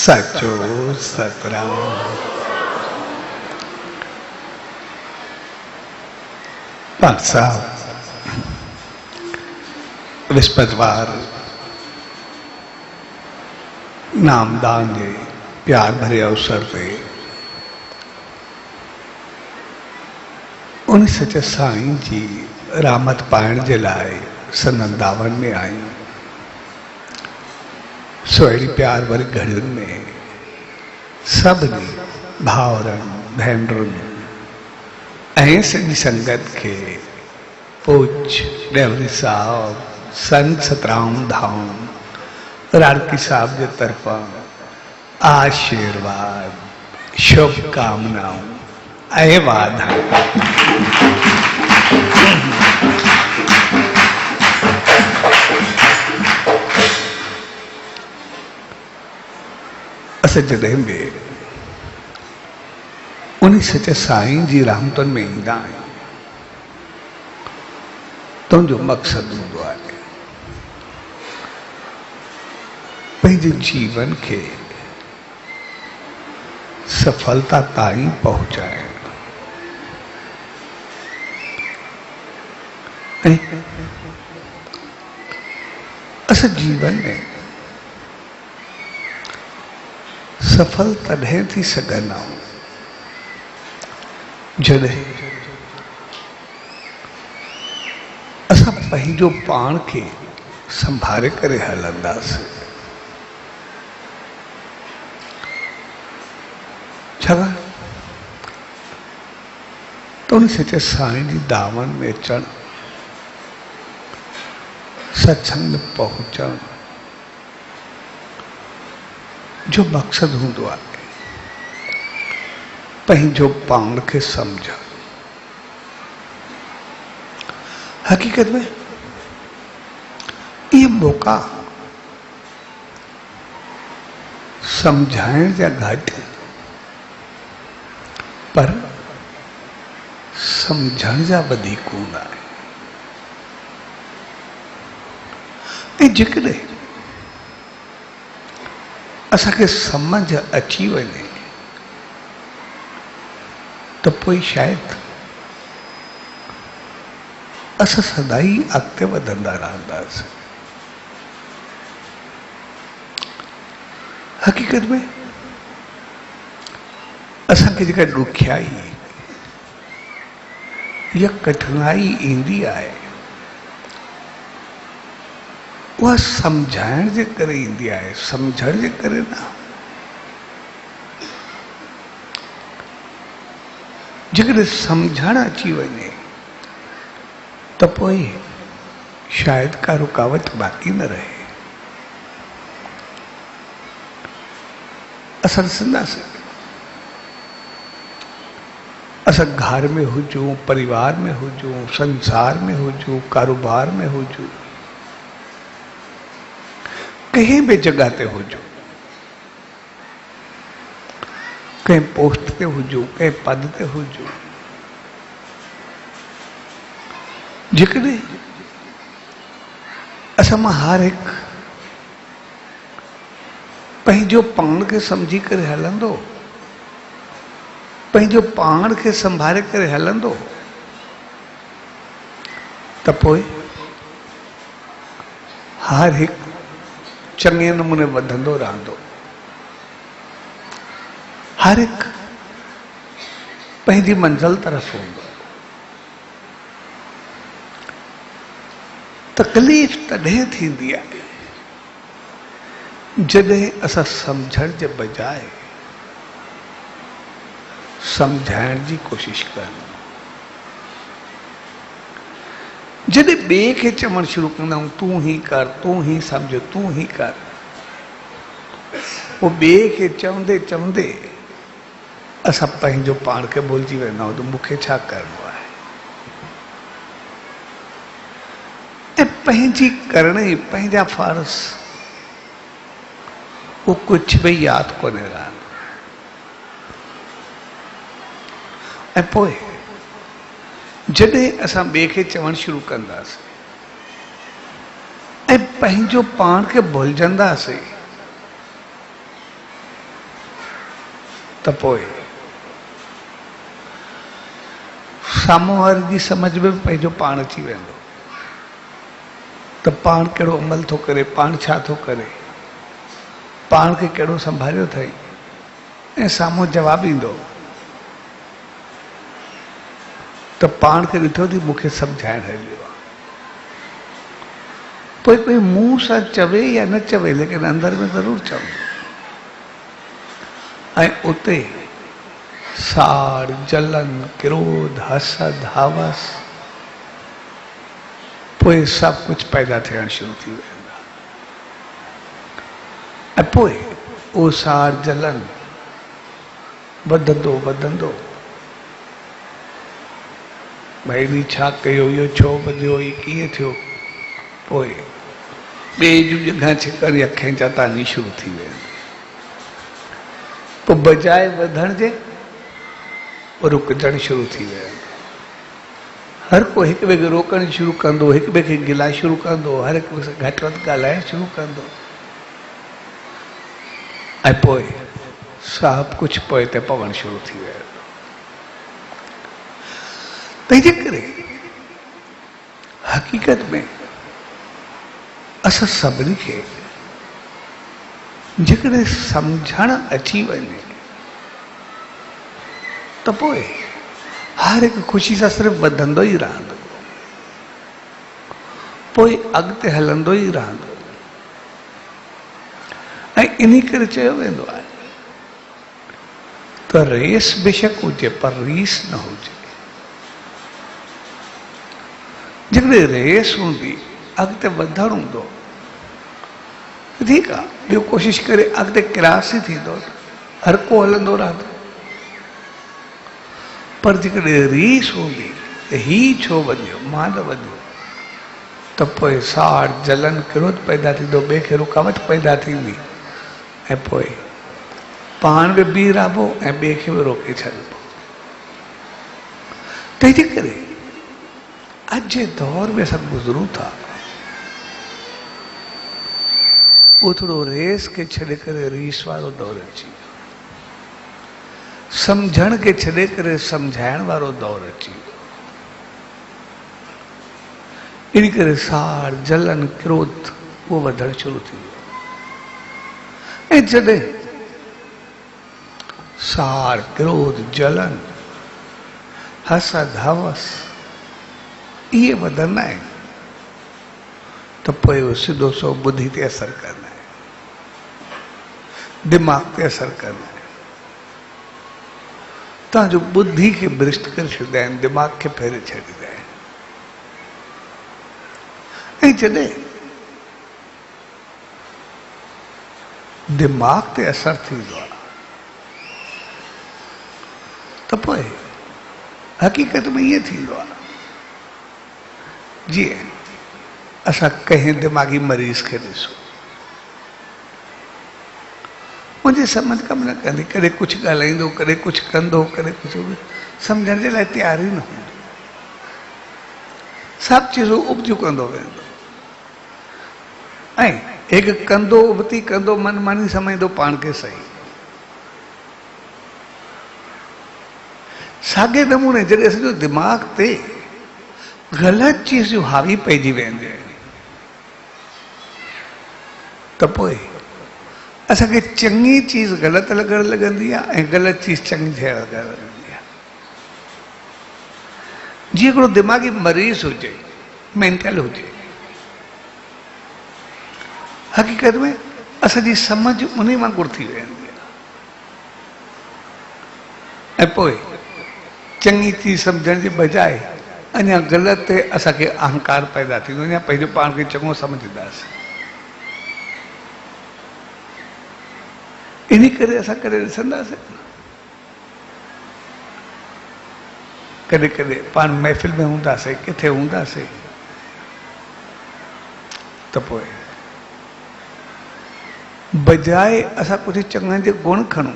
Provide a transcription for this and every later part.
सचो सतराम। पाक साहब विस्पतवार नामदान के प्यार भरे अवसर पे उन सच साईं जी रामत पाइण जे लाए सनंदावन में आई। सोहेड़ी प्यार भरी घड़ियुनि में सभिनी भाउरनि भेनरुनि ऐं सॼी संगत के पूछ डेवरी साहब संत सतराम धाम राड़की साहब के तरफा आशीर्वाद शुभकामनाओं ऐं वाधायूं। अस जॾहिं बि उन सच्चे साईं जी रहमतुनि में ईंदा आहियूं, तुंहिंजो मक़सदु हूंदो आहे पंहिंजे जीवन के सफलता ताईं पहुचाए। अस जीवन में सफल तॾहिं थी सघंदा आहियूं जॾहिं असां पंहिंजो पाण खे संभाले करे हलंदासीं। छाकाणि त उन सच्चे साईं जी दामन में अचणु, सत्संग में पहुचणु जो मक़सदु हूंदो आहे पंहिंजो पाण खे सम्झणु। हक़ीक़त में ये मौक़ा सम्झाइण जा घटि पर सम्झण जा वधीक हूंदा आहिनि। ऐं जेकॾहिं असांखे सम्झ अची वञे तो पोइ शायदि असां सदाई अॻिते वधंदा रहंदासीं। हक़ीक़त में असांखे जेका ॾुखियाई या कठिनाई ईंदी आहे वह सम्झाइण जे करे ईंदी आहे, सम्झण जे करे न। जेकॾहिं सम्झण अची वञे त पोइ शायदि का रुकावट बाक़ी न रहे। असां ॾिसंदासीं, असां घर में हुजूं, परिवार में हुजूं, संसार में हुजूं, कारोबार में हुजूं, कहीं भी जगह ते हुजूं, कहीं पोस्ट ते हुजूं, कहीं पद ते हुजूं, जेकॾहिं असां मां हर हिकु पंहिंजो पाण खे सम्झी करे हलंदो, पंहिंजो पाण खे संभाले करे हलंदो त पोइ हर हिकु चङे नमूने वधंदो रहंदो। हर हिकु पंहिंजी मंज़िल तरफ़ हूंदो। तकलीफ़ तॾहिं थींदी आहे जॾहिं असां सम्झण जे बजाय सम्झाइण जी कोशिश कयूं। जॾहिं ॿिए खे चवणु शुरू कंदा आहियूं तूं ही कर, तूं ही सम्झ, तूं ही कर, पोइ ॿिए खे चवंदे चवंदे असां पंहिंजो पाण खे भुलिजी वेंदा आहियूं त मूंखे छा करिणो आहे। ऐं पंहिंजी करणी, पंहिंजा फर्ज़ वो कुछ भी यादि कोन्हे रहंदो। ऐं पोइ जॾहिं असां ॿिए खे चवणु शुरू कंदासीं ऐं पंहिंजो पाण खे भुलिजंदासीं त पोइ साम्हूं वारे जी समझ में पंहिंजो पाण अची वेंदो त पाण कहिड़ो अमल थो करे, पाण छा थो करे, पाण खे कहिड़ो संभालियो अथई, ऐं साम्हूं जवाबु ईंदो त पाण खे ॾिठो थी मूंखे सम्झाइण हलियो आहे। पोइ कोई मुंहं सां चवे या न चवे, लेकिन अंदर में ज़रूरु चवंदो। ऐं उते साड़, जलन, क्रोध, हसद, हवस, पोइ सभु कुझु पैदा थियण शुरू थी वेंदा। ऐं पोइ उहो साड़, जलन वधंदो वधंदो, भाई बि छा कयो, इहो छो वधियो, इहो कीअं थियो, पोइ ॿिए जूं जॻह छिकण या खैंचातानी शुरू थी वेंदी। पोइ बजाए वधण जे रुकजण शुरू थी वेंदो। हर को हिक ॿिए खे रोकण शुरू कंदो, हिक ॿिए खे गिला शुरू कंदो, हर हिक ॿिए सां घटि वधि ॻाल्हाइण शुरू कंदो। ऐं पोइ सभु कुझु पोइ ते पवणु शुरू थी वेंदो। तंहिंजे करे हक़ीक़त में असां सभिनी खे जेकॾहिं सम्झण अची वञे त पोइ हर हिकु ख़ुशी सां सिर्फ़ु वधंदो ई रहंदो, पोइ अॻिते हलंदो ई रहंदो। ऐं इन करे चयो वेंदो आहे त रेस बेशक हुजे पर रीस न हुजे। जेकॾहिं रेस हूंदी, अॻिते वधणु हूंदो, ठीकु आहे, ॿियो कोशिशि करे अॻिते क्लास ई थींदो, हर को हलंदो रहंदो। पर जेकॾहिं रीस हूंदी त ही छो वधियो, मां न वधियो, त पोइ साड़, जलन, क्रोध पैदा थींदो, ॿिए खे रुकावट पैदा थींदी, ऐं पोइ पाण बि बीह रहिबो ऐं ॿिए खे बि रोके छॾिबो। तंहिंजे करे अॼु जे दौर में असां गुज़रूं था, उहो थोरो रेस खे छॾे करे रीस वारो दौर अची वियो, सम्झण खे छॾे करे सम्झाइण वारो दौर अची वियो। इन करे साड़, जलन, क्रोध उहो वधणु शुरू थी वियो। ऐं जॾहिं साड़, क्रोध, जलन, हसद, हवस इहे वधंदा आहिनि त पोइ उहो सिधो सो बुद्धि ते असरु कंदा आहिनि, दिमाग़ ते असरु कंदा आहिनि। तव्हांजो बुद्धि खे भ्रष्ट करे छॾींदा आहिनि, दिमाग़ खे फेरे छॾींदा आहिनि। ऐं जॾहिं दिमाग़ ते असरु थींदो आहे त पोइ हक़ीक़त में ईअं थींदो आहे जीअं असां कंहिं दिमाग़ी मरीज़ खे ॾिसो, मुंहिंजी सम्झ कमु न कंदी, कॾहिं कुझु ॻाल्हाईंदो, कॾहिं कुझु कंदो, कॾहिं कुझु सम्झण जे लाइ तयार ई न हूंदो, सभु चीज़ूं उबतियूं कंदो वेंदो। ऐं हिकु कंदो उबती कंदो मनमानी सम्झंदो पाण खे सही। साॻे नमूने जॾहिं असांजो दिमाग़ ते ग़लति चीज़ूं हावी पइजी वेंदियूं आहिनि त पोइ असांखे चङी चीज़ ग़लति लॻणु लॻंदी आहे ऐं ग़लति चीज़ चङी थियणु लॻंदी आहे। जीअं हिकिड़ो दिमाग़ी मरीज़ हुजे, मेंटल हुजे, हक़ीक़त में असांजी सम्झ उन वांगुरु थी वेंदी आहे। ऐं पोइ चङी चीज़ सम्झण जे बजाए अञा ग़लति ते असांखे अहंकार पैदा थींदो, अञा पंहिंजो पाण खे चङो सम्झंदासीं। इन करे असां कॾहिं ॾिसंदासीं, कॾहिं कॾहिं पाण महफ़िल में हूंदासीं, किथे हूंदासीं त पोइ बजाए असां कुझु चङनि जे गुण खणूं,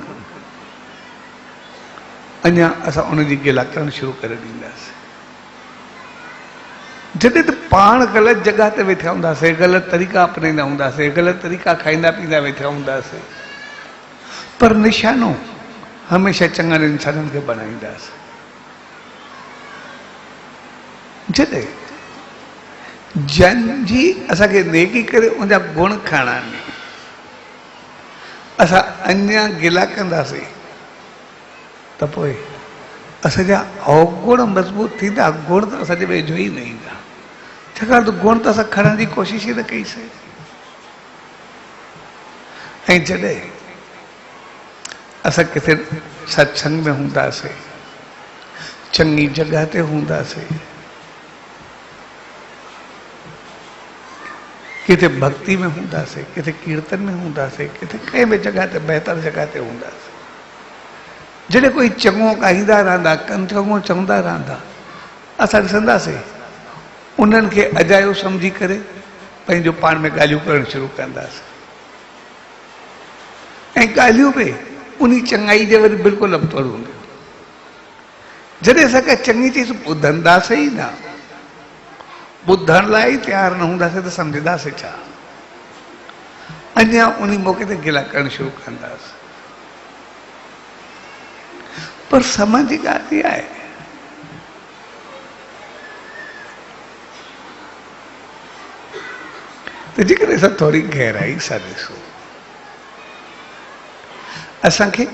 अञा असां उनजी गिला करणु शुरू करे ॾींदासीं। जॾहिं त पाण ग़लति जॻह ते वेठा हूंदासीं, ग़लति तरीक़ा अपनाईंदा हूंदासीं, ग़लति तरीक़ा खाईंदा पीअंदा वेठा हूंदासीं, पर निशानो हमेशा चङनि इंसाननि खे बणाईंदासीं। जॾहिं जंहिंजी असांखे नेकी करे उनजा गुण खणणा आहिनि, असां अञा गिला कंदासीं त पोइ असांजा अवगुण मज़बूत थींदा, गुण त असांजे वेझो ई न ईंदा। छाकाणि त गुण त असां खणण जी कोशिशि ई न कईसीं। ऐं जॾहिं असां किथे सत्संग में हूंदासीं, चङी जॻह ते हूंदासीं, किथे भक्ति में हूंदासीं, किथे कीर्तन में हूंदासीं, किथे कंहिं बि जॻह ते बहितर जॻह ते हूंदासीं, जॾहिं कोई चङो ॻाईंदा रहंदा, चङो चवंदा रहंदा, असां ॾिसंदासीं उन्हनि खे अजायो सम्झी करे पंहिंजो पाण में ॻाल्हियूं करणु शुरू कंदासीं। ऐं ॻाल्हियूं बि उन चङाई जे वरी बिल्कुलु अबतड़ हूंदियूं। जॾहिं असां का चङी चीज ॿुधंदासीं ई न, ॿुधण लाइ ई तयारु न हूंदासीं त सम्झंदासीं छा? अञा उन मौक़े ते गिला करणु शुरू कंदासीं। पर समझ जी ॻाल्हि इहा आहे त जेकर असां थोरी गहराई सां ॾिसूं, असांखे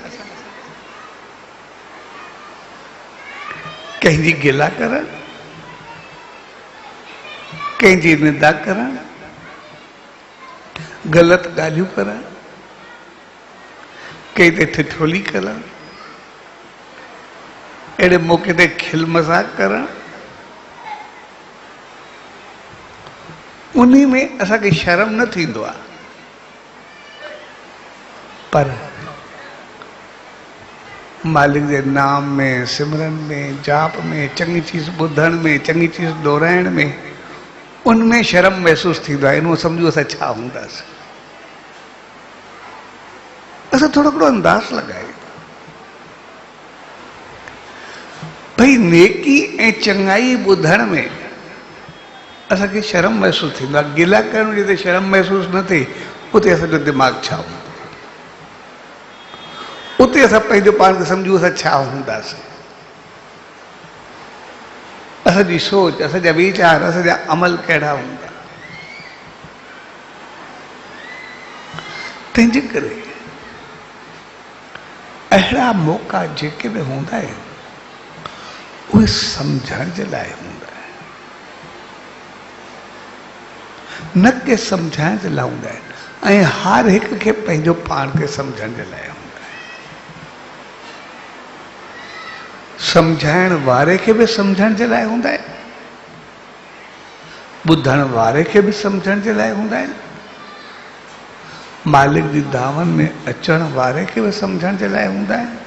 कंहिंजी गिला करणु, कंहिंजी निंदा करणु, ग़लति ॻाल्हियूं करणु, कंहिं ते ठिठोली करणु, अहिड़े मौक़े ते खिल मज़ाक करणु, उन में असांखे शर्म न थींदो आहे। पर मालिक जे नाम में, सिमरन में, जाप में, चङी चीज ॿुधण में, चङी चीज दोहराइण में, उनमें शर्म महसूस थींदो आहे। इन सम्झो असां छा हूंदासीं। असां थोरो हिकिड़ो अंदाज़ लॻायूं भई नेकी ऐं चङाई ॿुधण में असांखे शर्म महसूस थींदो आहे। गिला करण में जिते शर्म महसूस न थिए उते असांजो दिमाग़ छा हूंदो, उते असां पंहिंजो पाण खे सम्झूं असां छा हूंदासीं। असांजी सोच, असांजा वीचार, असांजा अमल कहिड़ा हूंदा। तंहिंजे करे अहिड़ा मौक़ा जेके बि हूंदा आहिनि उहे सम्झण जे लाइ हूंदा आहिनि, न के सम्झाइण जे लाइ हूंदा आहिनि। ऐं हर हिक खे पंहिंजो पाण खे सम्झण जे लाइ हूंदा आहिनि। सम्झाइण वारे खे बि सम्झण जे लाइ हूंदा आहिनि, ॿुधण वारे खे बि सम्झण जे लाइ हूंदा आहिनि, मालिक जी दावनि में अचण वारे खे बि सम्झण जे लाइ हूंदा आहिनि,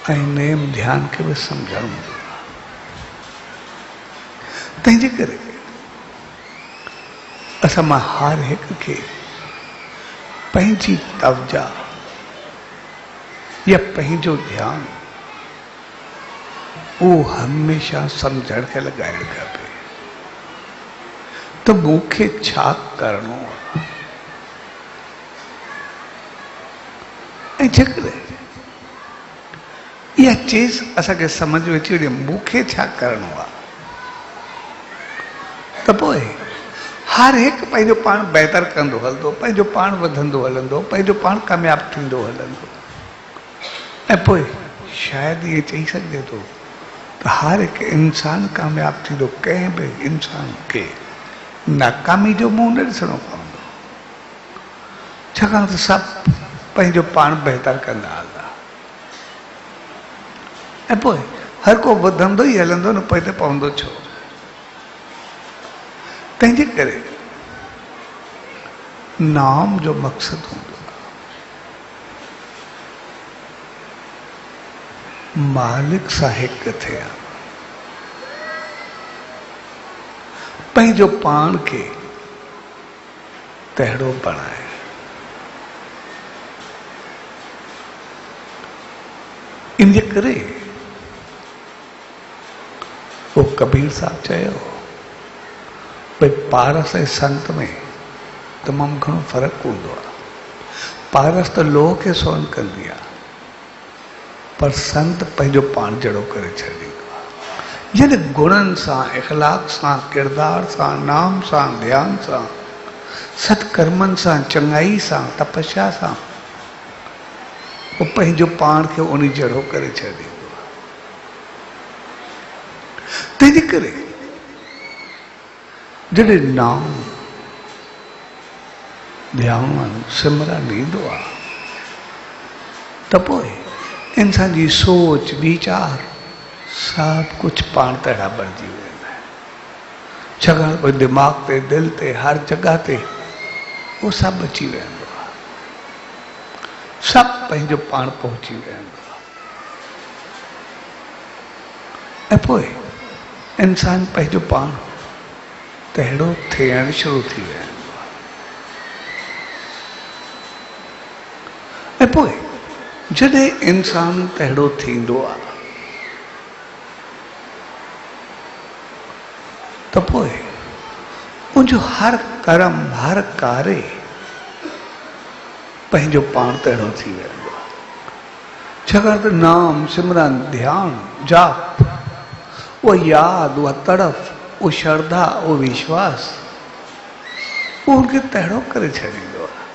ऐं नेम ध्यान खे बि सम्झणु हूंदो आहे। तंहिंजे करे असां मां हर हिक खे पंहिंजी तवजा या पंहिंजो ध्यानु उहो हमेशा सम्झण खे लॻाइणु खपे त मूंखे छा करिणो आहे। ऐं जेकॾहिं इहा चीज़ असांखे सम्झ में अची वञे मूंखे छा करिणो आहे त पोइ हर हिकु पंहिंजो पाण बहितर कंदो हलंदो, पंहिंजो पाण वधंदो हलंदो, पंहिंजो पाण कामयाबु थींदो हलंदो। ऐं पोइ शायदि इहे चई सघिजे थो त हर हिकु इंसान कामयाबु थींदो, कंहिं बि इंसान खे नाकामी जो मुंहुं न ॾिसणो पवंदो, छाकाणि त सभु पंहिंजो पाण बहितर कंदा हलंदा। ऐं पोइ हर को वधंदो ई हलंदो न, पोइ त पवंदो छो। तंहिंजे करे नाम जो मक़सदु हूंदो आहे मालिक सां हिकु थिया, पंहिंजो पाण खे तहिड़ो बणाए। इन जे करे वो कबीर साहब चयो भई पारस ऐं संत में तमामु घणो फ़र्क़ु हूंदो आहे। पारस तो लोह के सोन कर दिया, पर संत पंहिंजो पाण जड़ो करे छॾींदो आहे। जिन गुणनि सां, इख़लाक़ सां, किरदार सां, नाम सां, ध्यान सां, सत्कर्मनि सां, चङाई सां, तपस्या सां वो पंहिंजो पाण खे उन जड़ो करे छॾींदो आहे। तंहिंजे करे जॾहिं नाम ध्यान सिमरन ईंदो आहे त पोइ इंसान जी सोच वीचार सब कुछ पाण तड़ा बणिजी वेंदा आहिनि। छाकाणि त दिमाग़ ते, दिलि ते, हर जॻह ते उहो सभु अची वेंदो आहे, सभु पंहिंजो पाण पहुची वेंदो आहे। ऐं पोइ इंसान पंहिंजो पाण तहिड़ो थियणु शुरू थी वेंदो आहे। ऐं पोइ जॾहिं इंसान तहिड़ो थींदो आहे त पोइ उनजो हर कर्म, हर कार्य पंहिंजो पाण तहिड़ो थी वेंदो आहे। छाकाणि त नाम सिमरन ध्यान जाप, उहा यादि, उहा तड़फ, उहा श्रद्धा, उहो विश्वास, उहो उनखे तहिड़ो करे छॾींदो आहे।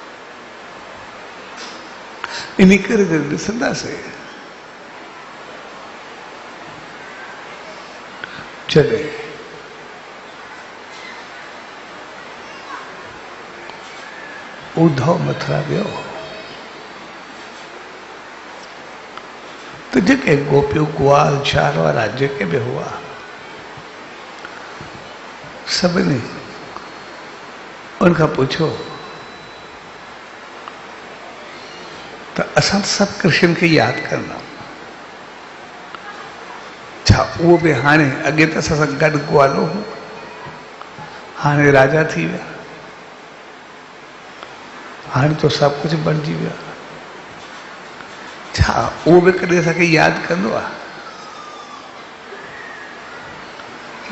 इन करे ॾिसंदासीं जॾहिं उद्धव मथुरा वियो तो जेके गोपियों, ग्वाल, चार वारा जेके भी हुआ सभिनी उनका पूछो तो असां सब कृष्ण के याद करना। छा वो भी हाणे अगे तो असां सां गॾु ग्वालो हो, हाणे राजा थी विया, हाणे तो सब कुछ बणिजी वियो। छा उहो बि कॾहिं असांखे यादि कंदो आहे?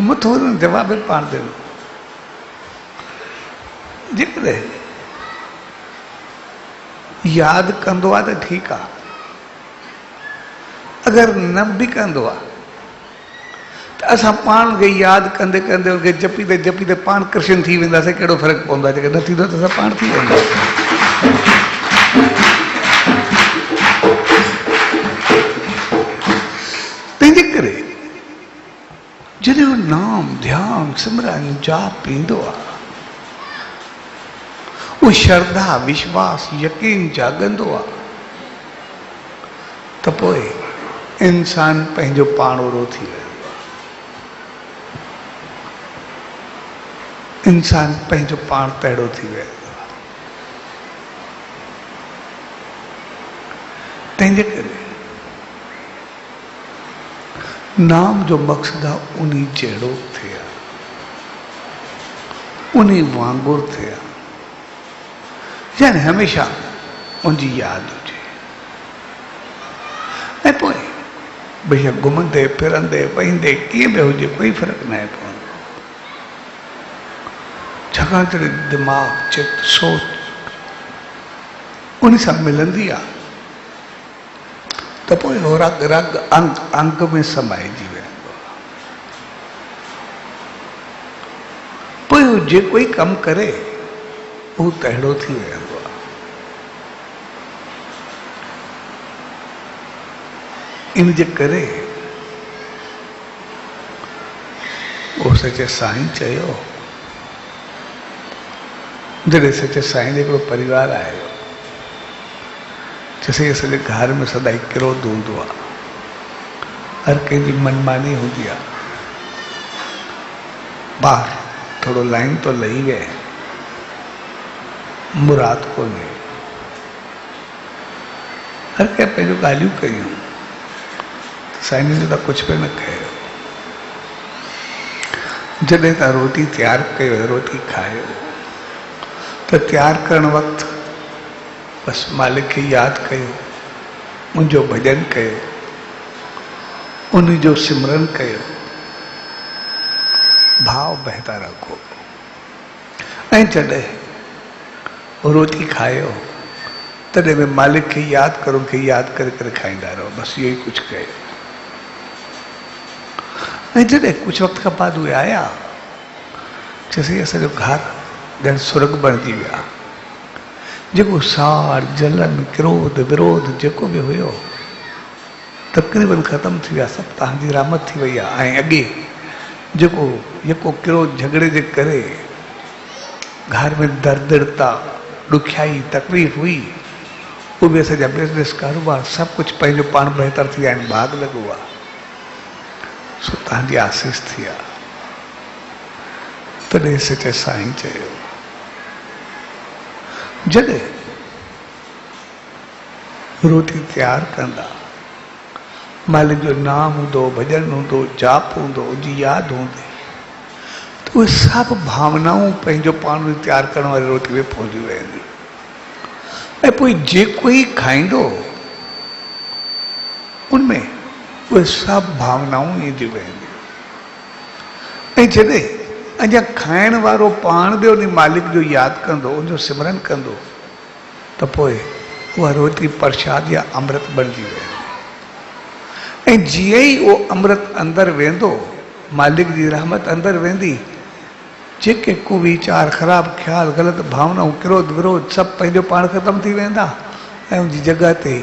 मूं थोरो जवाब पाण ॾिनो। जेकॾहिं यादि कंदो आहे त ठीकु आहे, अगरि न बि कंदो आहे त असां पाण खे यादि कंदे कंदे उनखे जपीदे जपीदे पाण कृष्ण थी वेंदासीं। कहिड़ो फ़र्क़ु पवंदो आहे? जेकर न थींदो त असां पाण थी वेंदासीं। तंहिंजे करे जॾहिं उहो नाम ध्यान सिमरन जाप ईंदो आहे, वो श्रद्धा विश्वास यकीन जागंदो आहे त पोइ इंसान पंहिंजो पाण ओड़ो थी वेंदो आहे। इंसान पंहिंजो पाण तहिड़ो थी वेंदो आहे। तंहिंजे करे नाम जो मक़सदु आहे उन्ही जहिड़ो थिया, उन्ही वांगुरु थिया, यानी हमेशा उनजी यादि हुजे। ऐं पोइ बेशक घुमंदे फिरंदे वेंदे कीअं बि हुजे कोई फ़र्क़ु न पवंदो। छाकाणि त दिमाग़ चित सोच उन सां मिलंदी आहे त पोइ उहो रग रग अंग अंग में समाइजी वेंदो आहे। पोइ उहो जे कोई कमु करे उहो तहिड़ो थी वेंदो आहे। इन जे करे उहो सचे साईं चयो, जॾहिं सचे साईं जो हिकिड़ो परिवार आयो, जैसे सॼे घर में सदाई क्रोध हूंदो आहे, हर कंहिंजी मनमानी हूंदी आहे। ॿार थोरो लाइन तो लही विए, मुराद कोन्हे, हर कंहिं पंहिंजो ॻाल्हियूं कयूं, साईं जो त कुझु बि न कयो। जॾहिं तव्हां रोटी तयारु कयो, रोटी खायो, त तयारु करणु वक़्तु बसि मालिक खे यादि कयो, मुंहिंजो भॼन कयो, उन जो सिमरन कयो, भाव बहता रखो। ऐं जॾहिं रोटी खायो तॾहिं में मालिक खे यादि करो, खे यादि करे करे खाईंदा रहो, बसि इहो ई कुझु कयो। ऐं जॾहिं कुझु वक़्त खां बाद उहे आया, चयोसीं असांजो घरु ॼण स्वर्ग बणिजी विया। जेको साड़ जलन क्रोध विरोध जेको बि हुयो तक़रीबन ख़तमु थी विया, सभु तव्हांजी रहमत थी वई आहे। ऐं अॻे जेको जेको क्रोध झगड़े जे करे घर में दर्दिरता ॾुखियाई तकलीफ़ हुई, उहे बि असांजा बिज़नेस कारोबार सभु कुझु पंहिंजो पाण बहितर थी विया आहिनि, भाग लॻो आहे। सो तव्हांजी आसीस थी आहे। तॾहिं सचे साईं चयो, जॾहिं रोटी तैयार कंदा, मालिक जो नाम हूंदो, भॼन हूंदो, जाप हूंदो, उनजी यादि हूंदी, त उहे सभु भावनाऊं पंहिंजो पाण तैयार करण वारी रोटी में पहुची वेंदी। ऐं पोइ जेको ई खाईंदो उनमें उहे सभु भावनाऊं ईंदियूं वेंदियूं। ऐं जॾहिं अञा खाइण वारो पाण बि उन मालिक जो यादि कंदो, उनजो सिमरन कंदो, त पोइ उहा रोटी प्रसाद या अमृत बणिजी वेंदी। ऐं जीअं ई उहो अमृत अंदरि वेंदो, मालिक जी रहमत अंदरि वेंदी, जेके कुविचार ख़राबु ख़्याल ग़लति भावनाऊं क्रोध विरोध सभु पंहिंजो पाण ख़तमु थी वेंदा। ऐं उनजी जॻह ते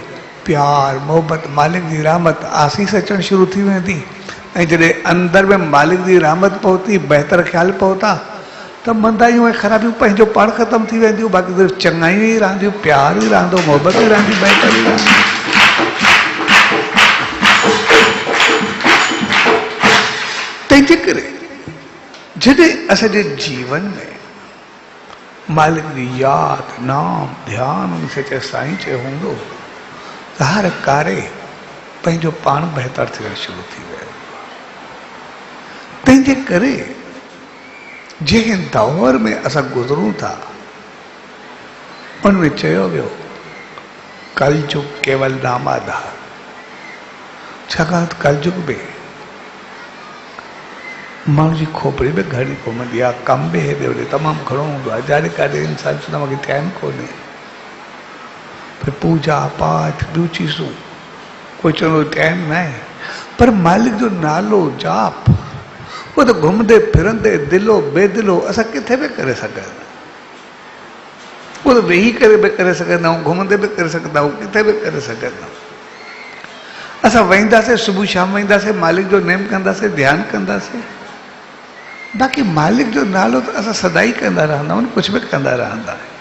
प्यार मोहबत मालिक जी रहमत आसीस अचणु शुरू थी वेंदी। ऐं जॾहिं अंदरि में मालिक जी रहमत पहुती, बहितर ख़्याल पहुता, त मंदायूं ऐं ख़राबियूं पंहिंजो पाण ख़तमु थी वेंदियूं। बाक़ी सिर्फ़ु चङायूं ई रहंदियूं, प्यार ई रहंदो, मोहबत ई रहंदी, बहितर ई रहंदी। तंहिंजे करे जॾहिं असांजे जीवन में मालिक जी यादि नाम ध्यानु सचे साईं चयो हूंदो, त हर कार्य पंहिंजो पाण बहितर थियणु शुरू थी वियो। तंहिंजे करे जंहिं दौर में असां गुज़रूं था, उनमें चयो वियो कलयुग केवल नामाधार। छाकाणि त कलयुग में माण्हू जी खोपड़ी बि घणी घुमंदी आहे, कम बि हेॾे होॾे तमामु घणो हूंदो आहे। जाॾे काॾे इंसान चवंदा मूंखे टाइम कोन्हे, पर पूजा पाठ ॿियूं चीज़ूं कोई चवंदो टाइम न आहे। पर मालिक जो नालो जाप उहो त घुमंदे फिरंदे दिलो बेदिलो असां किथे बि करे सघंदा, उहो त वेही करे बि करे सघंदा आहियूं, घुमंदे बि करे सघंदा आहियूं, किथे बि करे सघंदा आहियूं। असां वेंदासीं, सुबुह शाम वेंदासीं, मालिक जो नेम कंदासीं, ध्यानु कंदासीं। बाक़ी मालिक जो नालो त असां सदाई कंदा रहंदा आहियूं, कुझु बि कंदा रहंदा आहियूं।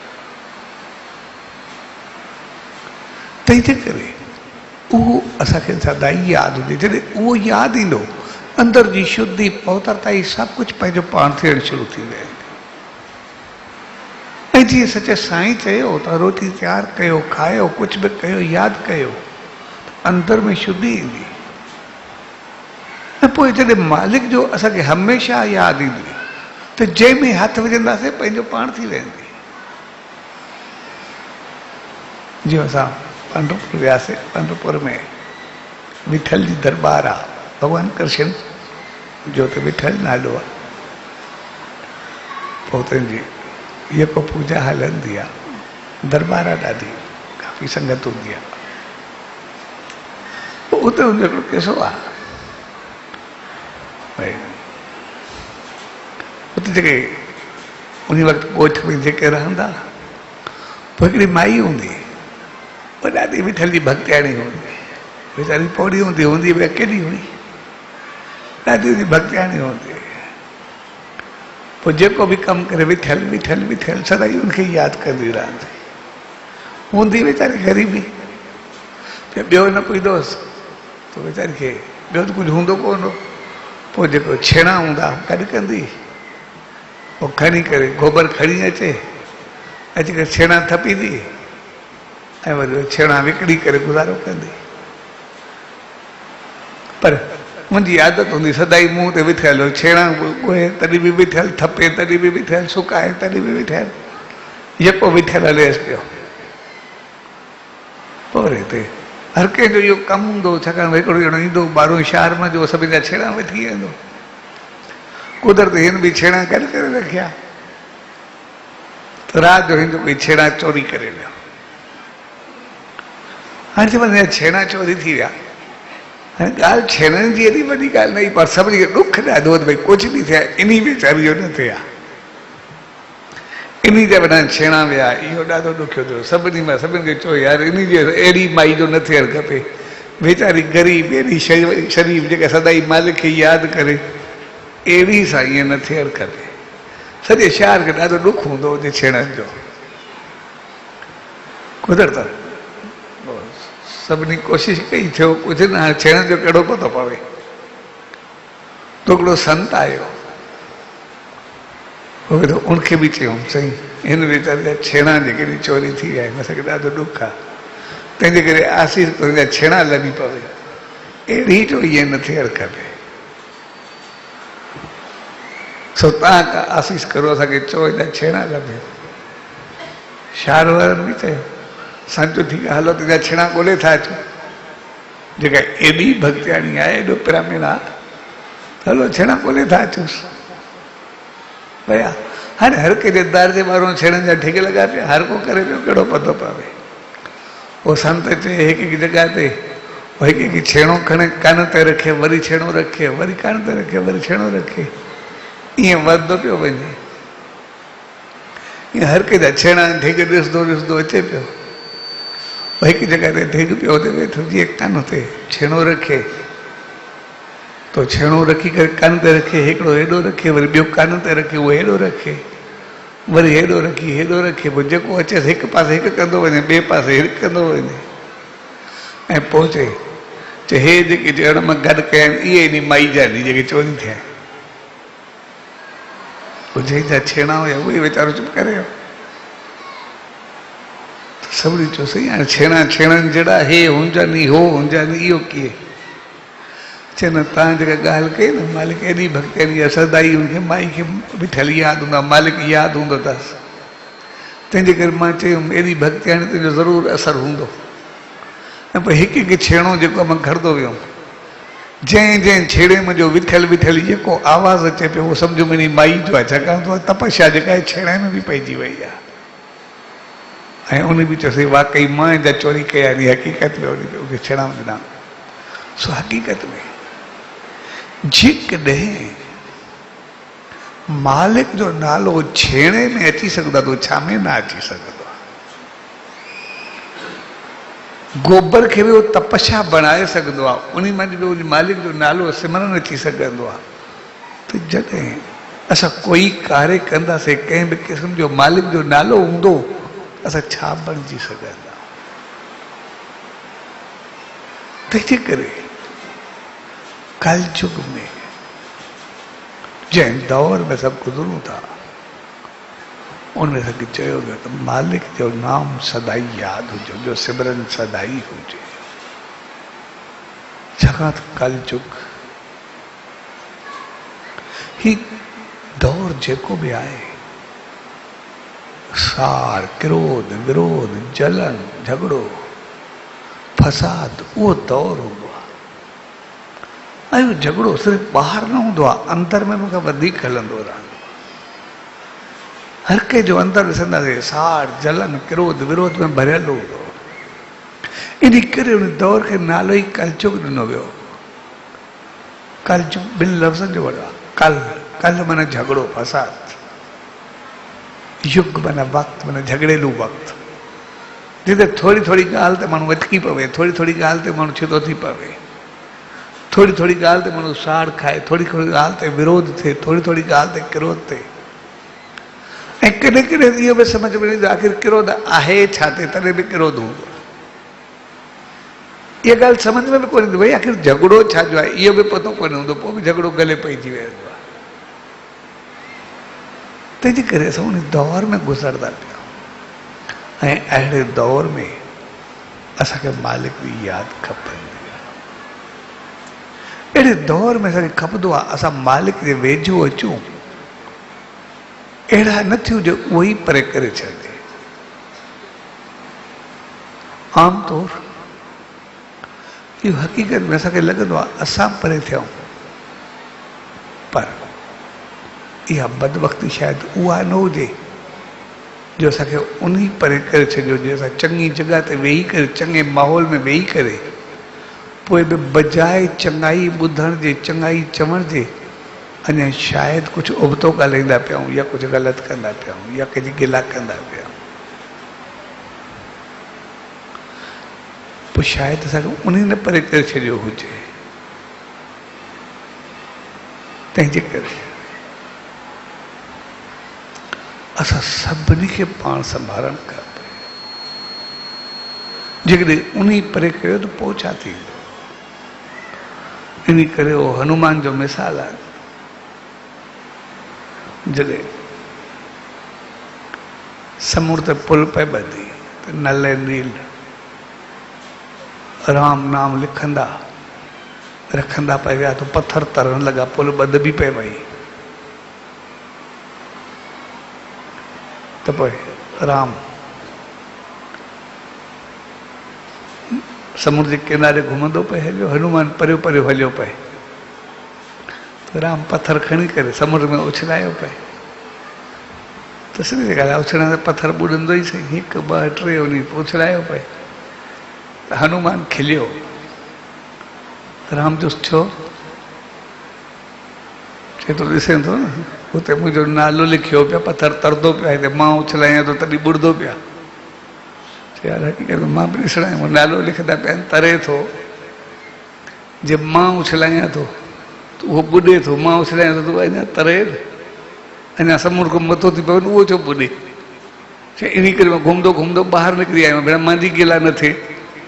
तंहिंजे करे उहो असांखे सदाई यादि हूंदी। जॾहिं उहो यादि ईंदो, अंदरि जी शुद्धि पवित्रता ई सभु कुझु पंहिंजो पाण थियणु शुरू थी वेंदी। ऐं जीअं सचे साईं चयो त रोटी तयारु कयो, खायो, कुझु बि कयो, यादि कयो, अंदरि में शुद्धि ईंदी। ऐं पोइ जॾहिं मालिक जो असांखे हमेशह यादि ईंदी, त जंहिंमें हथु विझंदासीं पंहिंजो पाण थी वेंदी। जीअं असां पंढरपुर वियासीं, पंढरपुर में विठल जी दरबार आहे, भॻवान कृष्ण जो त विठल नालो आहे। पोइ उतनि जी जेको पूजा हलंदी आहे, दरबार आहे, ॾाढी काफ़ी संगत हूंदी आहे। पोइ उते हुनजो हिकिड़ो किसो आहे, भई उते जेके उन वक़्तु ॻोठ में जेके रहंदा, पोइ हिकिड़ी माई हूंदी, उहा ॾाढी विठल जी भक्तियाणी हूंदी, वीचारी पौड़ी हूंदी बि अकेली हुई, ॾाढी हुनजी भक्तियाणी हूंदी। पोइ जेको बि कमु करे विठल विठल विठल सदाई उनखे यादि कंदी रहंदी। हूंदी वीचारी ग़रीबी, ॿियो न कोई दोस्त, पोइ वीचारी खे ॿियो त कुझु हूंदो कोन हो। पोइ जेको छेणा हूंदा गॾु कंदी, पोइ खणी करे गोबर खणी अचे करे छेणा थपींदी, ऐं वरी छेणा विकिणी करे गुज़ारो कंदी। पर मुंहिंजी आदत हूंदी सदाई मूं ते विथियल, छेणा ॻोहे तॾहिं बि विथियल, थपे तॾहिं बि विथियल, सुकाए तॾहिं बि विथियल, जेको विथियल हलेसि पियो। पोइ वरी हिते हर कंहिंजो इहो कमु हूंदो, छाकाणि हिकिड़ो ॼणो ईंदो ॿाहिरों शहर में जो सभिनि जा छेणा वठी वेंदो। कुदरत हिन बि छेणा करे करे रखिया, त राति जो हिन जो कोई छेणा चोरी करे वियो। हाणे चवंदा छेणा चोरी थी विया। हाणे ॻाल्हि छेणनि जी एॾी वॾी ॻाल्हि न, पर सभिनी खे ॾुख ॾाढो भई कुझु बि थिया इन वेचारीअ जो न थिया, इन जा वॾा छेणा विया, इहो ॾाढो ॾुखियो थियो। सभिनी मां सभिनि खे चयो यार इन जी अहिड़ी माई जो न थियणु खपे, वेचारी ग़रीब अहिड़ी शरीफ़ जेका सदाई मालिक खे यादि करे, अहिड़ी सां ईअं न थियणु खपे। सॼे शहर खे ॾाढो ॾुख हूंदो हुजे छेणनि जो। कुदरत सभिनी कोशिशि कई, थियो कुझु न। हाणे छेणनि जो कहिड़ो पतो पवे। तो हिकिड़ो संत आयो, उनखे बि चयूं साईं हिन वीचारे जा छेणा जेके चोरी थी विया आहिनि, असांखे ॾाढो ॾुख आहे, तंहिंजे करे आसीस तुंहिंजा छेणा लॻी पवे, अहिड़ी जो ईअं न थियणु खपे। सो तव्हां का आसीस करो, असांखे चओ हिन छेणा लभे। शहर वारनि बि चयो संत थी विया, हलो तुंहिंजा छेणा ॻोल्हे था अचूं। जेका एॾी भक्तियाणी आहे, एॾो प्रेमीण आहे, हलो छेणा ॻोल्हे था अचूंसि। भया हाणे हर कंहिंजे दर जे ॿाहिरों छेणनि जा ठेके लॻा पिया, हर को करे पियो, कहिड़ो पतो पवे। उहो संत चए हिकु हिकु जॻह ते हिकु हिकु छेणो खणे कान ते रखे, वरी छेणो रखे, वरी कान ते रखे, वरी छेणो रखे, ईअं वधंदो पियो वञे। ईअं हर कंहिंजा छेणा ठेके ॾिसंदो ॾिसंदो अचे पियो। हिकु जॻह ते ठेक पियो, हुते वेठो, जीअं कान ते छेणो रखे तो छेणो रखी करे कान ते रखे, हिकिड़ो हेॾो रखे, वरी ॿियो कान ते रखे, उहो हेॾो रखे, वरी हेॾो रखी हेॾो रखे, पोइ जेको अचेसि हिकु पासे हिकु कंदो वञे, ॿिए पासे हिकु कंदो वञे, ऐं पोइ चए हे जेके जड़ मां गॾु कया आहिनि इहे इन माई जा आहिनि जेके चोरी थिया आहिनि। जंहिंजा छेणा हुया उहे वीचारो चुप करे वियो। सभिनी चयो सही, हाणे छेणा छेणनि जहिड़ा हे हुंजनि हो हुंजनि, इहो कीअं? चए न तव्हां जेका ॻाल्हि कई न, मालिक एॾी भक्ति आहे, सदाई हुनखे माई खे बीठल यादि हूंदो आहे, मालिक यादि हूंदो अथसि, तंहिंजे करे मां चयुमि एॾी भक्ति आहे तुंहिंजो ज़रूरु असरु हूंदो। ऐं पोइ हिकु हिकु छेणो जेको मां खणंदो वियुमि, जंहिं जंहिं छेणे मुंहिंजो विथल विथल जेको आवाज़ु अचे पियो उहो सम्झो मुंहिंजी माई जो आहे, छाकाणि त तपस्या जेका आहे छेणे में बि पइजी वई आहे। ऐं उन बि चयोसीं वाकई मां जा चोरी कया आहिनि, हक़ीक़त में उनखे छेणा ॾिना। सो हक़ीक़त में जेकॾहिं मालिक जो नालो छेणे में अची सघंदो आहे त छा में न अची सघंदो आहे? गोबर खे बि उहो तपस्या बणाए सघंदो आहे, उन में बि उन मालिक जो नालो सिमरन अची सघंदो आहे। त जॾहिं असां कोई कार्य कंदासीं, कंहिं बि क़िस्म जो मालिक जो नालो हूंदो, असां छा बणिजी सघंदा? तंहिंजे करे कलयुग में जंहिं दौर में सभु गुज़रूं था, उनमें असांखे चयो वियो त मालिक जो नाम सदाई यादि हुजे, जो सिमरन सदाई हुजे। छाकाणि त कलयुग ही दौर जेको बि आहे, सार, क्रोध, विरोध, जलन, झगड़ो, फसाद, उहो दौर हूंदो आहे। ऐं उहो झगड़ो सिर्फ़ु ॿाहिरि न हूंदो आहे, अंदर में मूंखे वधीक हलंदो रहंदो। हर कंहिं जो अंदर ॾिसंदासीं साड़, जलन, क्रोध, विरोध में भरियल हूंदो। इन करे उन दौर खे नालो ई कलयुग ॾिनो वियो। कलयुग ॿिनि लफ़्ज़नि जो वॾो आहे। कल माना झगड़ो, फसाद, युग माना वक़्तु, माना झगड़ेलू वक़्तु, जिते थोरी थोरी ॻाल्हि ते माण्हू अटकी पवे, थोरी थोरी ॻाल्हि ते माण्हू छितो थी पवे, थोरी थोरी ॻाल्हि ते माण्हू साड़ खाए, थोरी थोरी ॻाल्हि ते विरोध थिए, थोरी थोरी ॻाल्हि ते क्रोध थिए। ऐं कॾहिं कॾहिं इहो बि सम्झ में ईंदो आख़िर क्रोध आहे छा ते, तॾहिं बि क्रोध हूंदो। इहा ॻाल्हि सम्झ में बि कोन ईंदी, भई आख़िर झगड़ो छा जो आहे, इहो बि पतो कोन हूंदो, पोइ बि झगड़ो गले पइजी वेंदो आहे। तंहिंजे करे असां उन दौर में गुज़रंदा पिया। ऐं अहिड़े दौर में असांखे मालिक जी यादि खपंदी आहे। अहिड़े दौर में असांखे खपंदो आहे असां मालिक जे वेझो अचूं, अहिड़ा न थियूं जो उहो ई परे करे छॾे। आमतौर इहो हक़ीक़त में असांखे लॻंदो आहे असां परे थियूं, पर इहा बदबख़्ती शायदि उहा न हुजे जो असांखे उन ई परे करे छॾियो जो असां चङी जॻह ते वेही करे चङे माहौल में वेही करे पोइ बि बजाए चङाई ॿुधण जे चङाई चवण जे अञा शायदि कुझु उबतो ॻाल्हाईंदा पिया आहियूं या कुझु ग़लति कंदा पिया आहियूं या कंहिंजी गिला कंदा पिया आहियूं, पोइ शायदि असांखे उन न परे करे छॾियो हुजे। तंहिंजे करे असां सभिनी खे पाण संभालणु खपे। जेकॾहिं उन ई परे कयो त पोइ छा थींदो? इन करे उहो हनुमान जो मिसाल आहे। जॾहिं समुंड ते पुल पे ॿधी त नल ऐं नील राम नाम लिखंदा रखंदा पिया विया त पत्थर तरण लॻा, पुल ॿधबी पई वई। त पोइ राम समुंड जे किनारे घुमंदो पियो हलियो, हनुमान परियो परियो हलियो पए त राम पत्थर खणी करे समुंड में उछलायो पए। त सिधी ॻाल्हि आहे, उछलण ते पत्थर ॿुॾंदो ई सही, हिकु ॿ टे उन उछलायो पए। त हनुमान खिलियो। राम जो छो? चए थो ॾिसे थो न हुते मुंहिंजो नालो लिखियो पिया, पत्थर तरंदो पिया, हिते मां उछलायां थो तॾहिं ॿुॾंदो पिया। चए यार हक़ीक़त मां बि ॾिसणा आहियूं, नालो लिखंदा पिया आहिनि, तरे थो। जे मां उछलायां थो त उहो ॿुॾे थो, मां उछलायां थो त उहो अञा तरे, अञा समुंड खां मथो थी पवे उहो छो ॿुॾे? चए इन करे मां घुमंदो घुमंदो ॿाहिरि निकिरी आयो, भेण मुंहिंजी गिला न थिए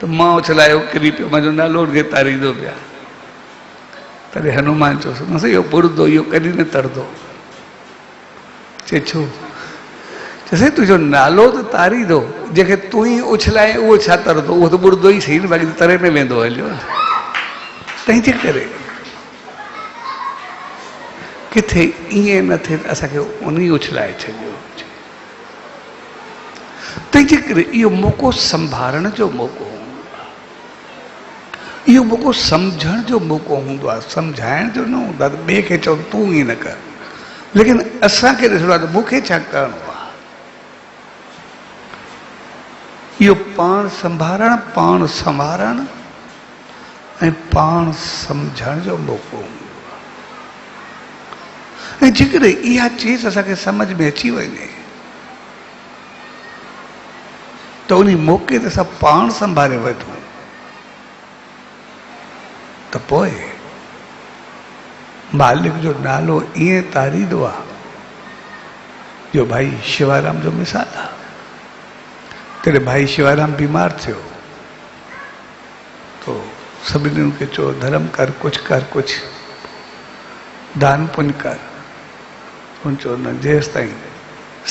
त मां उछलायो किरी पियो, मुंहिंजो नालो खे तारींदो पिया। तॾहिं हनुमान चयोसि न इहो ॿुॾंदो, इहो कॾहिं न तरंदो। चए छो? चइसि तुंहिंजो नालो त तारींदो, जंहिंखे तूं ई उछलाए उहो छा तरंदो? उहो त ॿुॾंदो ई सही न, बाक़ी तरे में वेंदो हलियो। तंहिंजे करे किथे ईअं न थिए त असांखे उन ई उछलाए छॾियो हुजे। तंहिंजे करे इहो मौक़ो संभालण जो मौक़ो हूंदो आहे, इहो मौक़ो सम्झण जो मौक़ो हूंदो आहे, सम्झाइण जो न हूंदो आहे। ॿिए खे चओ तूं ई न कर, लेकिन असांखे ॾिसणो आहे त मूंखे छा करिणो आहे। इहो पाण संभालण, पाण संवारण ऐं पाण सम्झण जो मौक़ो हूंदो आहे। ऐं जेकॾहिं इहा चीज़ असांखे सम्झ में अची वञे त उन मौक़े ते असां पाण संभाले वठूं त पोइ मालिक जो नालो ईअं तारींदो आहे जो भाई शिवाराम जो मिसाल आहे। तॾहिं भाई शिवाराम बीमार थियो तो सभिनी खे चयो धर्म कर, कुझु दान पुण्य कर। हुन चयो न, जेसि ताईं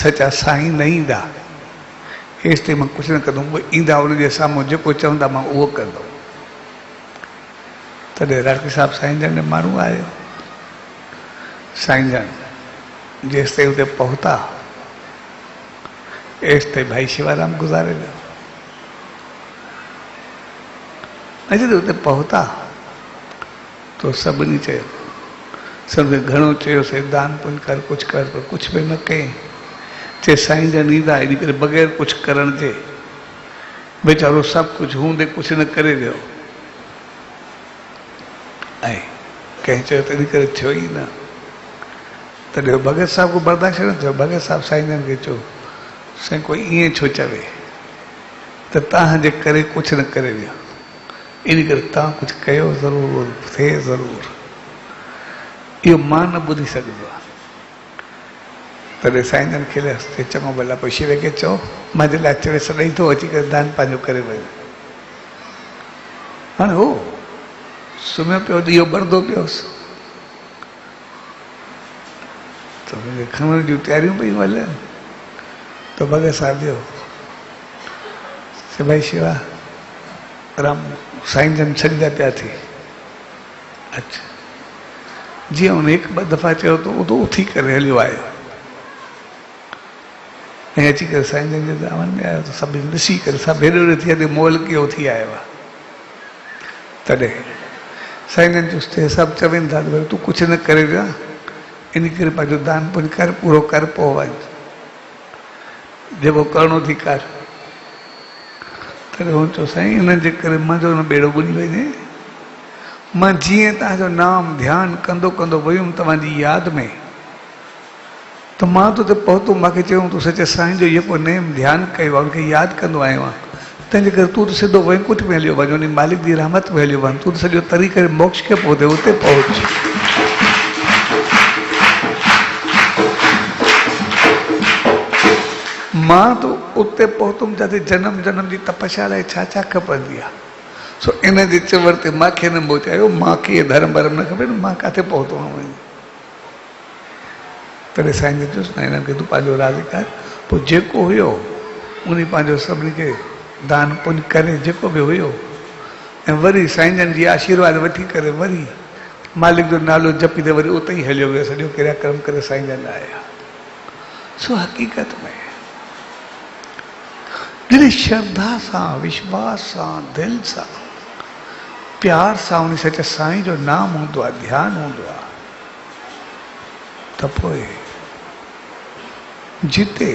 सचा साईं न ईंदा हेसि ताईं मां कुझु न कंदुमि। उहे ईंदा उनजे साम्हूं जेको चवंदा मां उहो कंदुमि। तॾहिं राठी साहिबु साईं जन जो माण्हू आयो। साईं जन जेसि ताईं हुते पहुता एसि ताईं भाई शिवाराम गुज़ारे वियो। ऐं जॾहिं हुते पहुता तो सभिनी चयो, सभिनी घणो चयोसीं दान पुण्य कर, कुझु कर, पर कुझु बि न कयईं। चए साईं जन ईंदा, इन करे बग़ैर कुझु करण जे वीचारो सभु कुझु हूंदे कुझु न करे वियो। ऐं कंहिं चयो त इन करे थियो ई न। तॾहिं भगत साहिब को बर्दाश्त न थियो। भगत साहिब साईं जन खे चयो साईं कोई ईअं छो चवे त तव्हांजे करे कुझु न करे वियो, इन करे तव्हां कुझु कयो ज़रूरु, थिए ज़रूरु। इहो मां न ॿुधी सघंदो आहे। तॾहिं साईं जन खिलियसि, चङो भला पोइ शिव खे चओ मुंहिंजे लाइ चवे सॾई थो अची करे दान पंहिंजो करे वियो। हाणे हो सुम्हियो पियो, ॾीओ ॿरंदो पियोसि त खणण जूं तयारियूं पयूं हलनि। तो भगत साहिब जो भाई शिवा राम साईं जन सजदा पिया थी। अच्छा, जीअं हुन हिकु ॿ दफ़ा चयो त उहो उथी करे हलियो आयो ऐं अची करे साईं जन जे दामन में आयो त सभिनी ॾिसी करे सभु हेॾो हेॾो थी करे मोल कीअं उथी आयो आहे। तॾहिं साईं जन चुस्ते सभु चवनि था त भई तूं कुझु न करे वियो, इन करे पंहिंजो दान पुण्य कर, पूरो कर, पोइ वञ। जेको करिणो थी कर। तॾहिं हुन चयो साईं इन जे करे मुंहिंजो न बेड़ो ॿुॾी वञे। मां जीअं तव्हांजो नाम ध्यानु कंदो कंदो वियुमि तव्हांजी यादि में, त मां तो पहुतो, मूंखे चयूं तूं सचे साईं जो जेको नेम ध्यानु कयो आहे उनखे यादि कंदो आयो आहे, तंहिंजे करे तूं त सिधो वैकुंठ में हलियो वञ, उन मालिक जी रहमत में हलियो वञ, तूं त सॼो तरी करे मोक्ष खे पहुते, उते पहुच। मां तो उते पहुतुमि जिते जन्म जन्म जी तपस्या लाइ छा छा खपंदी आहे। सो इन जे चवर ते मूंखे न पहुचायो, मूंखे धर्म भरम न खपे, मां किथे पहुतो आहियां वञी। तॾहिं साईं ने चयुसि न हिननि खे तूं पंहिंजो राज़ी कर। पोइ जेको हुयो उन पंहिंजो सभिनी खे दान पुञ करे जेको बि हुयो, ऐं वरी साईं जन जी आशीर्वाद वठी करे वरी मालिक जो नालो जपी ते वरी उते ई हलियो वियो, सॼो क्रियाक्रम करे साईं जन आया। सो हक़ीक़त में जॾहिं श्रद्धा सां, विश्वास सां, दिलि सां, प्यार सां उन सचे साईं जो नाम हूंदो आहे, ध्यानु हूंदो आहे, त पोइ जिते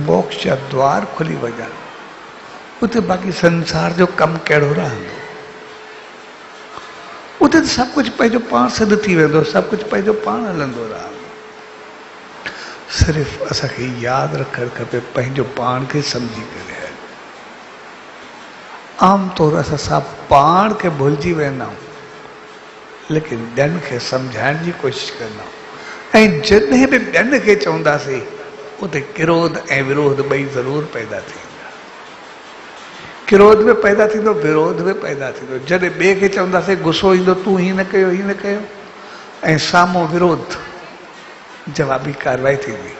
मोक्ष जा द्वार खुली वञनि उते बाक़ी संसार जो कमु कहिड़ो रहंदो। उते त सभु कुझु पंहिंजो पाण सिद्ध थी वेंदो, सभु कुझु पंहिंजो पाण हलंदो रहंदो। सिर्फ़ु असांखे यादि रखणु खपे पंहिंजो पाण खे सम्झी करे। आमतौर असां सभु पाण खे भुलिजी वेंदा आहियूं, लेकिन ॿियनि खे सम्झाइण जी कोशिशि कंदा आहियूं, ऐं जॾहिं बि ॿियनि खे चवंदासीं उते क्रोध ऐं विरोध ॿई ज़रूरु पैदा थींदा। क्रोध बि पैदा थींदो, विरोध बि पैदा थींदो। जॾहिं ॿिए खे चवंदासीं गुस्सो ईंदो, तूं हीअं न कयो, हीअं न कयो, ऐं साम्हूं विरोध, जवाबी कार्रवाई थींदी।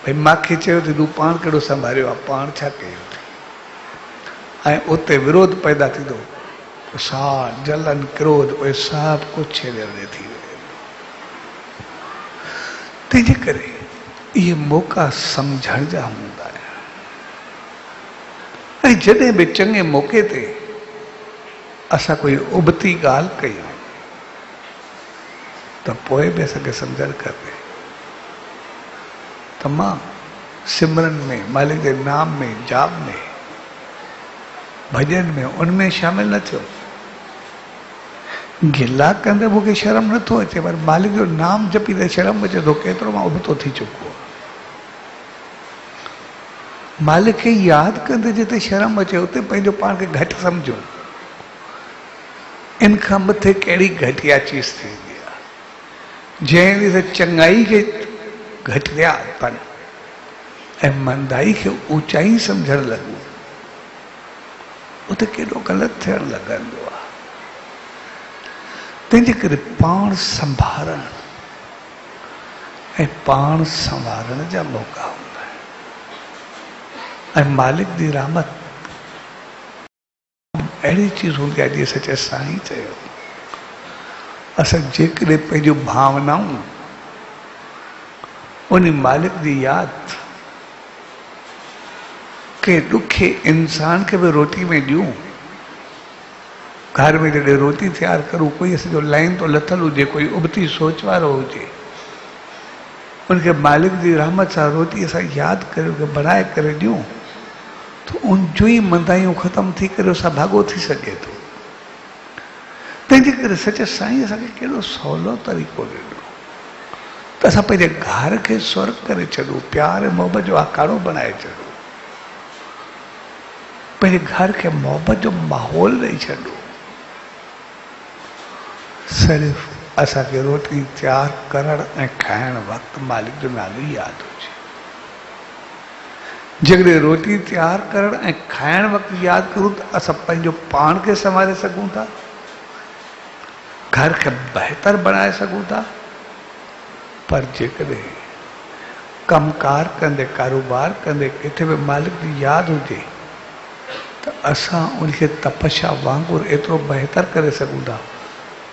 भई मूंखे चयो त तूं पाण कहिड़ो संभालियो आहे, पाण छा कयो, ऐं उते विरोध पैदा थींदो, साड़ जलन क्रोध, उहे सभु कुझु छेड़े थी वेंदो। तंहिंजे करे इहे मौक़ा सम्झण जा हूंदा आहिनि, ऐं जॾहिं बि चङे मौक़े ते असां कोई उबती ॻाल्हि कयूं त पोइ बि असांखे सम्झणु खपे त मां सिमरन में, मालिक जे नाम में, जाप में, भॼन में, उनमें शामिल न थियो। गिला कंदे मूंखे शर्म नथो अचे, पर मालिक जो नाम जपी त शर्म अचे थो, केतिरो मां उबतो थी चुको आहे। मालिक खे यादि कंदे जिते शर्म अचे उते पंहिंजो पाण खे घटि सम्झूं। इन खां मथे कहिड़ी घटिया चीज़ थींदी आहे, जंहिं ॾींहुं चङाई खे घटिया पन ऐं मंदाई खे ऊचाई सम्झणु लॻूं, उते केॾो ग़लति थियणु लॻंदो आहे। तंहिंजे करे पाण संभालण ऐं पाण संवारण जा मौक़ा हूंदा आहिनि, ऐं मालिक जी रहमत अहिड़ी चीज़ हूंदी आहे जीअं सचे साईं चयो, असां जेकॾहिं पंहिंजूं भावनाऊं उन मालिक जी यादि के ॾुखे इंसान खे बि रोटी में ॾियूं। घर में जॾहिं रोटी तयारु करूं, कोई असांजो लाइन तो लथल हुजे, कोई उबती सोच वारो हुजे, उनखे मालिक जी रहमत सां रोटी असां यादि करे बनाए करे ॾियूं, तो उन जो ई मंदायूं ख़तमु थी करे असां भाॻो थी सघे थो। तंहिंजे करे सचे साईं असांखे केॾो सवलो तरीक़ो ॾिनो त असां पंहिंजे घर खे स्वर्ग करे छॾूं, प्यार ऐं मोहबत जो आकाड़ो बनाए छॾूं, पंहिंजे घर खे मोहबत जो माहौल ॾेई छॾूं। सिर्फ़ु असांखे रोटी तयारु करणु ऐं खाइणु वक़्तु मालिक जो नालो यादि हुजे। जेकॾहिं रोटी तयारु करणु ऐं खाइणु वक़्तु यादि करूं त असां पंहिंजो पाण खे संभाले सघूं था, घर खे बहितर बणाए सघूं था। पर जेकॾहिं कमकार कंदे, कारोबार कंदे किथे बि मालिक जी यादि हुजे त असां उनखे तपस्या वांगुरु एतिरो बहितर करे सघूं था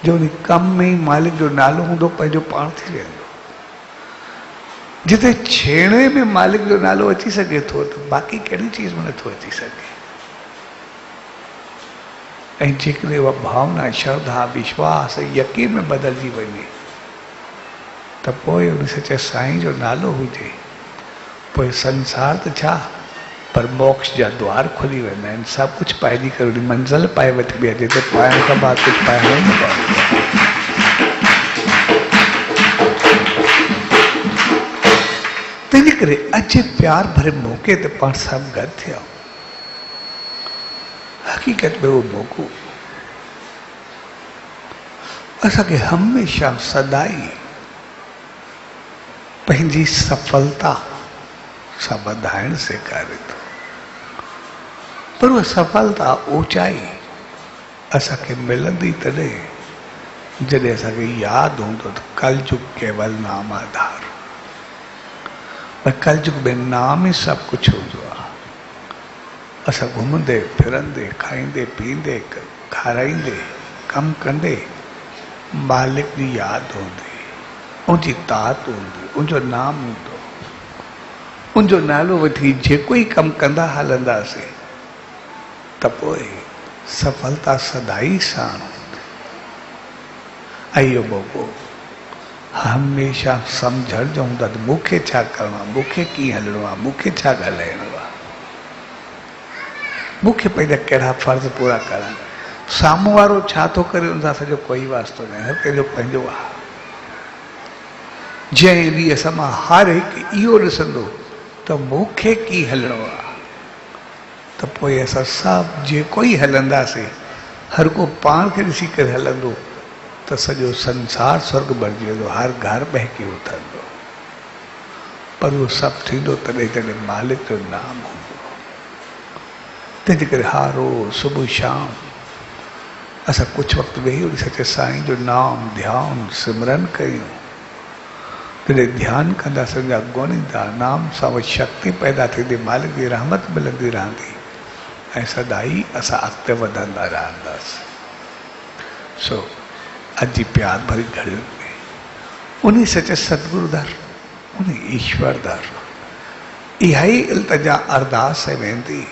जो उन कम में ई मालिक जो नालो हूंदो, पंहिंजो पाण थी वेंदो। जिते छेणे में मालिक जो नालो अची सघे थो त बाक़ी कहिड़ी चीज़ में नथो अची सघे। ऐं जेकॾहिं उहा भावना, श्रद्धा, विश्वास, यकीन में बदिलजी वञे त पोइ उन सचे साईं जो नालो हुजे, पोइ संसार त छा पर मोक्ष जा द्वार खुली वेंदा आहिनि। सभु कुझु पाइजी करे वॾी मंज़िल पाए वठी बि अचे त पाइण खां बाद कुझु पाइणो ई न पवंदो। तंहिंजे करे अॼु प्यार भरे मौक़े ते पाण सभु गॾु थिया। हक़ीक़त में उहो मौक़ो असांखे हमेशह सदाई पंहिंजी सफलता सां वधाइण सेखारे थो। पर उहा सफलता ऊचाई असांखे मिलंदी तॾहिं जॾहिं असांखे यादि हूंदो त कलयुग केवल नाम आधार। पर कलयुग में नाम ई सभु कुझु हूंदो आहे। असां घुमंदे फिरंदे खाईंदे पीअंदे खाराईंदे कमु कंदे मालिक जी यादि हूंदी, उनजी तात हूंदी, उनजो नाम हूंदो, उनजो नालो वठी जेको ई कमु कंदा हलंदासीं त पोइ सफलता सदाई साण हूंदी। ऐं इहो मौक़ो हमेशह सम्झण जो हूंदो त मूंखे छा करिणो आहे, मूंखे कीअं हलणो आहे, मूंखे छा ॻाल्हाइणो आहे, मूंखे पंहिंजा कहिड़ा फ़र्ज़ पूरा करणा। साम्हूं वारो छा थो करे उन सां सॼो कोई वास्तो न, हर कंहिंजो पंहिंजो आहे। जंहिं ॾींहुं असां मां हर हिकु इहो ॾिसंदो त मूंखे कीअं हलणो आहे त पोइ असां सभु जेको ई हलंदासीं हर को पाण खे ॾिसी करे हलंदो त सॼो संसार स्वर्ग बणिजी वेंदो, हर घर बहकी उथंदो। पर उहो सभु थींदो तॾहिं जॾहिं मालिक जो नाम हूंदो। तंहिंजे करे हर रोज़ सुबुह शाम असां कुझु वक़्तु वेही उन सचे साईं जो नाम ध्यानु सिमरन कयूं। जॾहिं ध्यानु कंदासीं उनजा गुण ईंदा, नाम सां उहा शक्ति पैदा थींदी, मालिक जी रहमत मिलंदी रहंदी ऐं सदाई असां अॻिते वधंदा रहंदासीं। सो अॼु जी प्यार भरी घड़ियुनि में उन सचे सतगुरु दर, उन ईश्वर दर इहा ई इल्तिजा अरदास वेंदी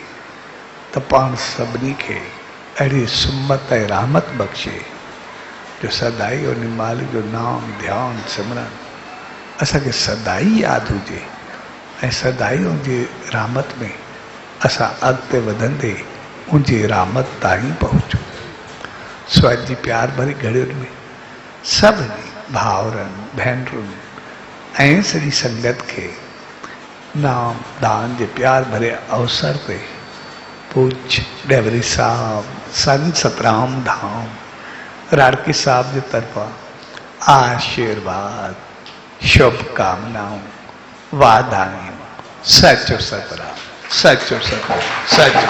त पाण सभिनी खे अहिड़ी सुमत ऐं रहमत बख़्शे जो सदाई उन मालिक जो नाम ध्यानु सिमरन असांखे सदाई यादि हुजे ऐं सदाई उनजी रहमत में असां अॻिते वधंदे उनजी रहमत ताईं पहुचूं। सो अॼु जी प्यार भरी घड़ियुनि में सभिनी भाउरनि भेनरुनि ऐं सॼी संगत खे नाम दान जे प्यार भरे अवसर ते पूज्य डेवरी साहब संत सतराम धाम राड़की साहब जे तरफ़ां आशीर्वाद शुभकामनाऊं वाधायूं। सचो सतराम, सचो सतराम, सचो।